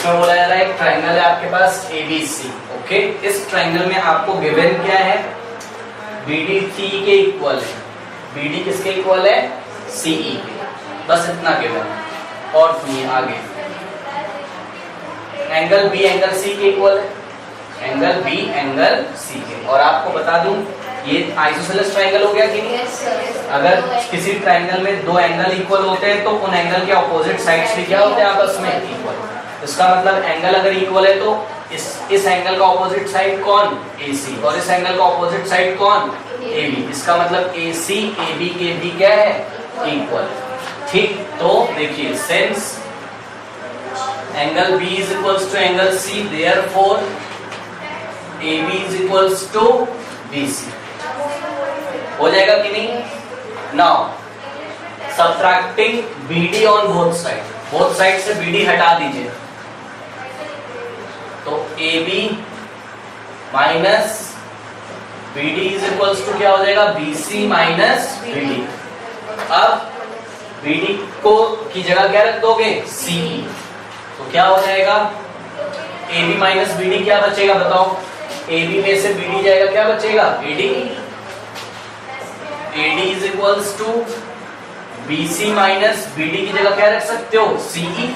इसमें बोला जा रहा है एक ट्राइंगल है आपके पास ABC, ओके। इस ट्राइंगल में आपको गिवन क्या है, BD CE के इक्वल है। BD किसके इक्वल है, CE के, बस इतना गिवन है। और सुनिए आगे, एंगल B एंगल C के इक्वल है, एंगल B एंगल C के। और आपको बता दूं ये आइसोसेलेस ट्राइंगल हो गया कि नहीं? अगर किसी ट्राइंगल में दो एंगल इक्वल होते हैं तो उन एंगल के ऑपोजिट साइड्स भी क्या होते हैं, आपस में इक्वल। इसका मतलब एंगल अगर इक्वल है तो इस एंगल का ऑपोजिट साइड कौन, AC, और इस एंगल का ऑपोजिट साइड कौन, AB। इसका मतलब AC AB के भी क्या है, इक्वल। ठीक, तो देखिए since angle B is equals to angle C, therefore AB is equals to BC। हो जाएगा कि नहीं? Now subtracting BD on both side से BD हटा दीजिए, तो AB minus BD is equals to क्या हो जाएगा, BC माइनस BD। अब BD को की जगह क्या रख दोगे, CE, तो क्या हो जाएगा, AB माइनस BD क्या बचेगा बताओ, AB में से BD जाएगा, क्या बचेगा, AD। AD is equals to BC minus BD की जगह क्या रख सकते हो, CE।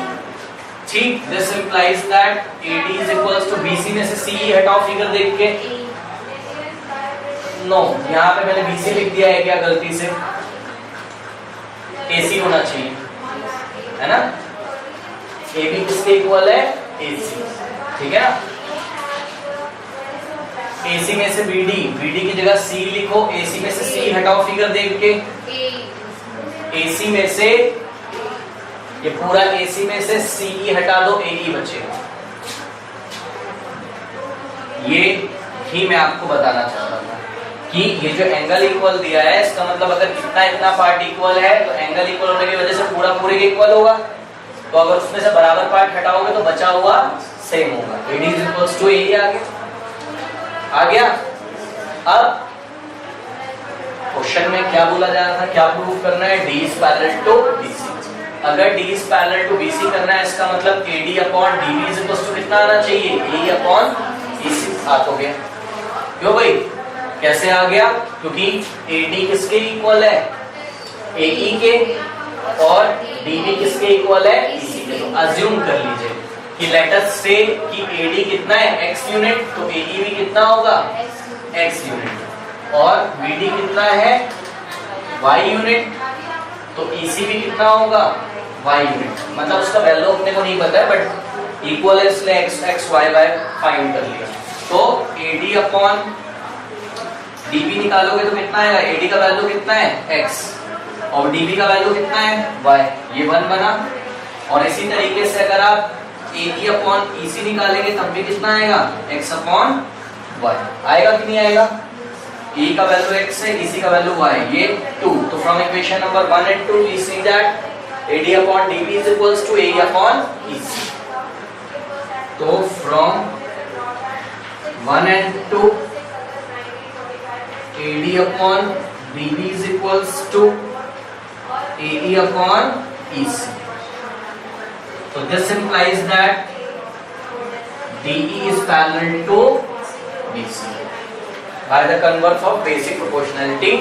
ठीक, this implies that AD is equals to BC में से CE हटाओ फिगर देख के। नो, यहाँ पे मैंने BC लिख दिया है क्या गलती से, AC होना चाहिए, है ना। AB किसके इक्वल है, AC, ठीक है ना। AC में से BD की जगह C लिखो, AC में से C हटाओ फिगर देख के। AC में से ये पूरा AC में से CE हटा दो, AE बचेगा। ये ही मैं आपको बताना चाहता था कि ये जो एंगल इक्वल दिया है इसका मतलब अगर इतना पार्ट इक्वल है तो एंगल इक्वल होने की वजह से पूरा पूरे के इक्वल होगा। तो अगर उसमें से बराबर पार्ट हटाओगे तो बचा हुआ सेम होगा। AD is equals to AE आ गया। अब क्वेश्चन में क्या बोला जा रहा था, क्या प्रूव करना है, D is parallel to BC। अगर D is parallel to BC करना है इसका मतलब AD upon DB is equals to कितना आना चाहिए, AE अपॉन BC। आ तो गया, क्यों भाई, कैसे आ गया, क्योंकि AD किसके इक्वल है, AE के, और DB किसके इक्वल है, BC के। तो अज्यूम कर लीजिए कि लेट अस से कि AD कितना है, x यूनिट, तो AE भी कितना होगा, x यूनिट, और BD कितना है, y यूनिट, तो EC भी कितना होगा, y यूनिट। मतलब उसका वैल्यू अपने को नहीं पता है बट इक्वल है इसलिए x y फाइंड कर लिया। तो AD अपॉन DB निकालोगे तो कितना आएगा, AD का वैल्यू कितना है, x, और DB का वैल्यू कितना है, y, ये 1 बना। और इसी तरीके से अगर आप AE अपॉन EC निकालेंगे तब भी कितना आएगा, x अपॉन y आएगा कि नहीं आएगा। E का वैल्यू x है, EC का वैल्यू y, ये 2। तो from equation number 1 and 2 we see that AD upon DB is equals to AE upon EC। तो from 1 and 2 AD upon DB is equals to AE upon EC. So this implies that DE is parallel to BC by the converse of basic proportionality